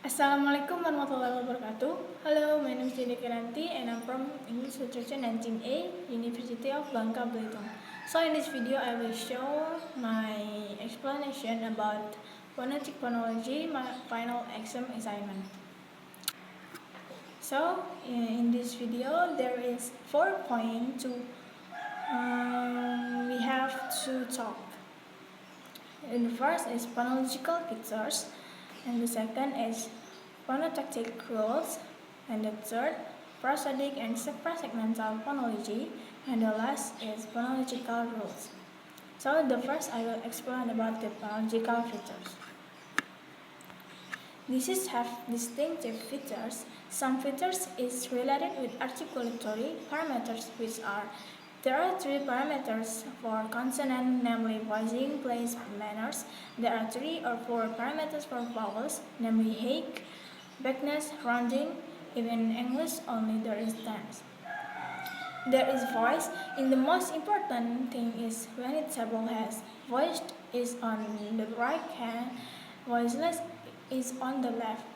Assalamualaikum warahmatullahi wabarakatuh. Hello, my name is Dinda Kiranty and I'm from English Literature 19A, University of Bangka Belitung. So in this video, I will show my explanation about phonetic phonology, my final exam assignment. So in this video, there is 4 points we have to talk. And the first is phonological features, and the second is phonotactic rules, and the third, prosodic and suprasegmental phonology, and the last is phonological rules. So the first I will explain about the phonological features. These have distinctive features. Some features is related with articulatory parameters, which are there are 3 parameters for consonant, namely voicing, place, manners. There are 3 or 4 parameters for vowels, namely height, vagueness, rounding. Even in English, only there is tense. There is voice. In the most important thing is when its syllable has voiced is on the right hand, voiceless is on the left.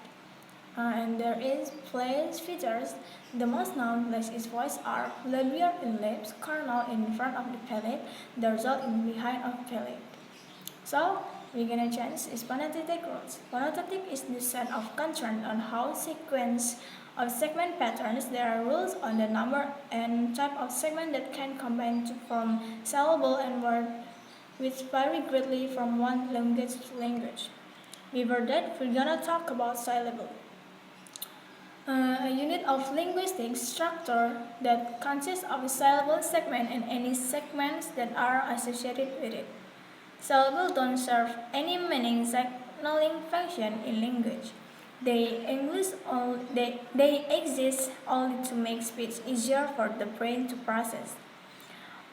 And there is place features. The most known place is voice are labial in lips, carnal in front of the palate, dorsal in behind of palate. So we're gonna change is phonetic rules. Phonetic is the set of constraints on how sequence of segment patterns. There are rules on the number and type of segment that can combine to form syllable and word, which vary greatly from one language to language. Before that, we're gonna talk about syllable. A unit of linguistic structure that consists of a syllable segment and any segments that are associated with it. Syllables don't serve any meaning signaling function in language. They exist only to make speech easier for the brain to process.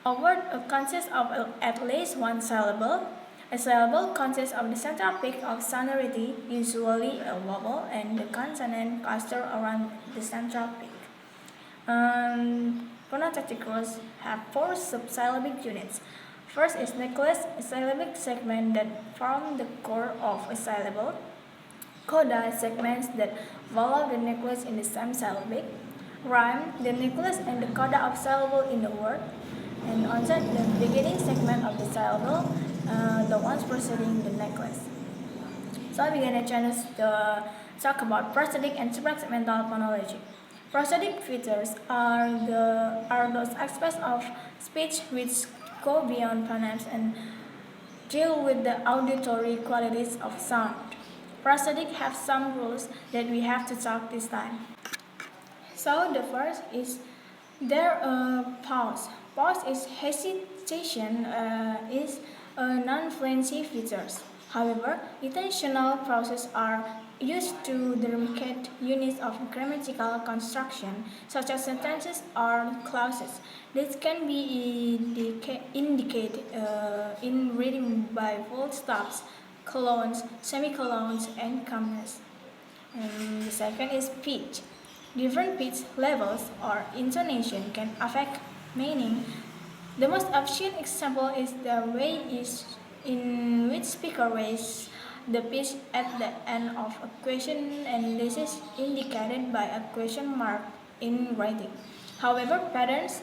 A word consists of at least one syllable. A syllable consists of the central peak of sonority, usually a vowel, and the consonant cluster around the central peak. Phonetic rules have 4 subsyllabic units. First is necklace, a syllabic segment that form the core of a syllable. Coda, segments that follow the necklace in the same syllabic. Rhyme, the necklace and the coda of syllable in the word. And onset, the beginning segment of the syllable, the ones preceding the necklace. So we're gonna talk about prosodic and suprasegmental phonology. Prosodic features are those aspects of speech which go beyond phonemes and deal with the auditory qualities of sound. Prosodic have some rules that we have to talk this time. So the first is there pause. Pause is hesitation, is a non-fluency features. However, intentional pauses are used to demarcate units of grammatical construction, such as sentences or clauses. This can be indicated in reading by full stops, colons, semicolons, and commas. And the second is pitch. Different pitch levels or intonation can affect meaning. The most obvious example is the way in which speaker raises the pitch at the end of a question, and this is indicated by a question mark in writing. However, patterns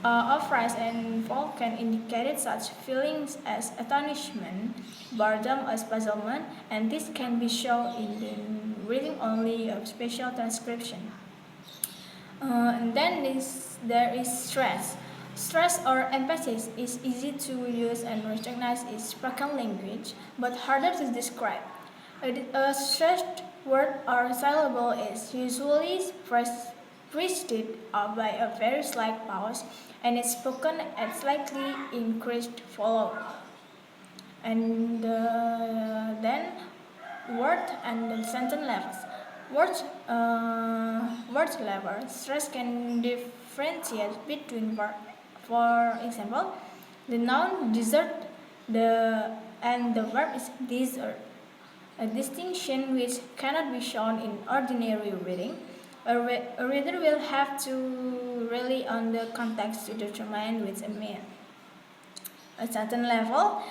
of rise and fall can indicate such feelings as astonishment, boredom, or puzzlement, and this can be shown in the reading only of special transcription. And then there is stress. Stress or emphasis is easy to use and recognize in spoken language, but harder to describe. A stressed word or syllable is usually preceded by a very slight pause and is spoken at slightly increased follow. And then word and the sentence levels. Word level stress can differentiate between verbs. For example, the noun desert and the verb is desert, a distinction which cannot be shown in ordinary reading. A reader will have to rely on the context to determine which mean. A certain level,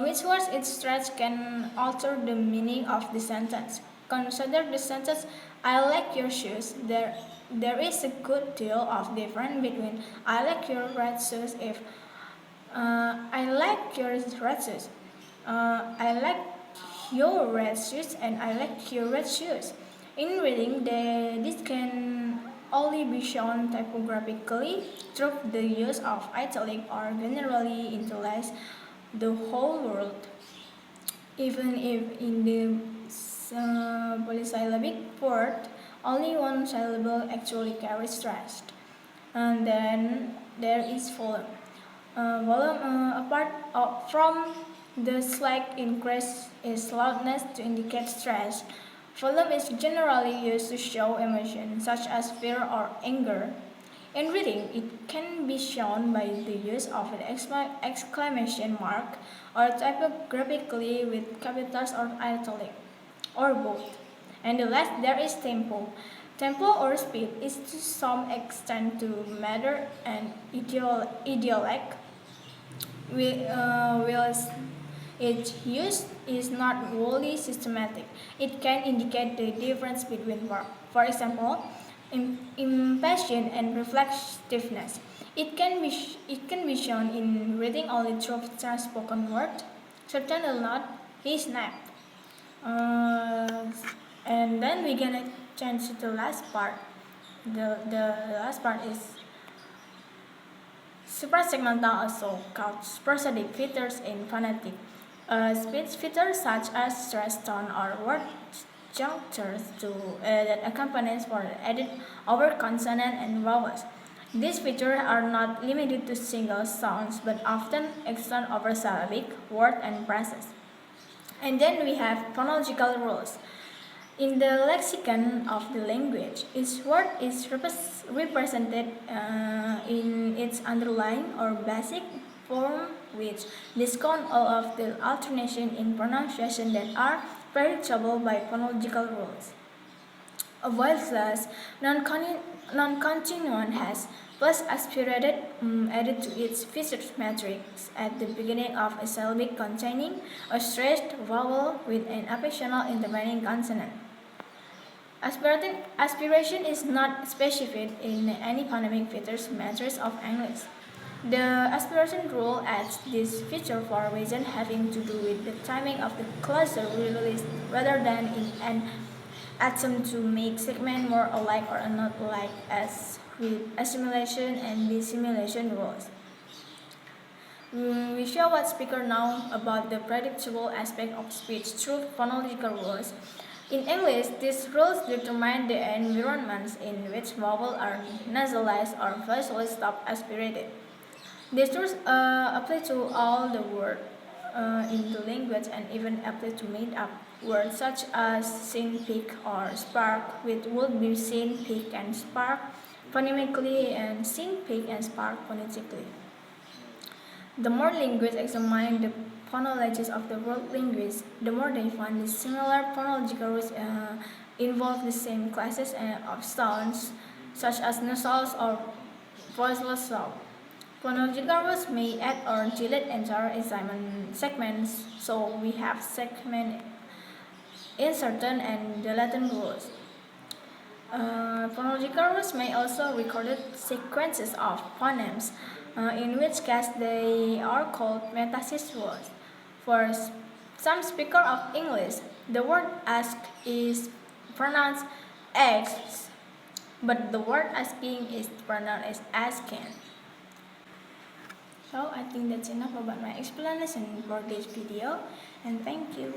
which words it stretch can alter the meaning of the sentence. consider the sentence I like your shoes. There is a good deal of difference between I like your red shoes if I like your red shoes. I like your red shoes and I like your red shoes. In reading, this can only be shown typographically through the use of italic or generally italize the whole word, even if in the polysyllabic word only one syllable actually carries stress. And then there is volume. Apart from the slight increase is loudness to indicate stress. Volume is generally used to show emotion such as fear or anger. In reading, it can be shown by the use of an exclamation mark or typographically with capitals or italic, or both. And the last, there is tempo. Tempo or speed is to some extent to matter and ideolect, whilst its use is not wholly systematic. It can indicate the difference between verbs. For example, impatience and reflectiveness. It can be shown in reading only through spoken word. Certainly not. He snapped. And then we're gonna change to the last part. The last part is suprasegmental, also called prosodic features in phonetic. Speech features such as stress tone or word junctures that accompanies for added over consonant and vowels. These features are not limited to single sounds but often extend over syllabic, word, and phrases. And then we have phonological rules. In the lexicon of the language, each word is represented in its underlying or basic form, which discount all of the alternations in pronunciation that are predictable by phonological rules. A voiceless non-continuant has plus aspirated added to its feature matrix at the beginning of a syllable containing a stressed vowel with an occasional intervening consonant. Aspiration is not specified in any phonemic features matrix of English. The aspiration rule adds this feature for reasons having to do with the timing of the closer release rather than in an attempt to make segments more alike or not alike as with assimilation and dissimilation rules. We show what speaker know about the predictable aspect of speech through phonological rules. In English, these rules determine the environments in which vowels are nasalized or voically stopped aspirated. These rules apply to all the words in the language and even apply to made-up words such as sin, peak, or spark, which would be sin, peak, and spark phonemically and sin, peak, and spark phonetically. The more linguists examine the phonologies of the world language, the more they find the similar phonological rules involve the same classes of sounds, such as nasals or voiceless sound. Phonological rules may add or delete entire segments, so we have segment insertion and deletion rules. Phonological rules may also record sequences of phonemes, in which case they are called metasis rules. For some speakers of English, the word ask is pronounced asks, but the word asking is pronounced as asking. So I think that's enough about my explanation for this video, and thank you.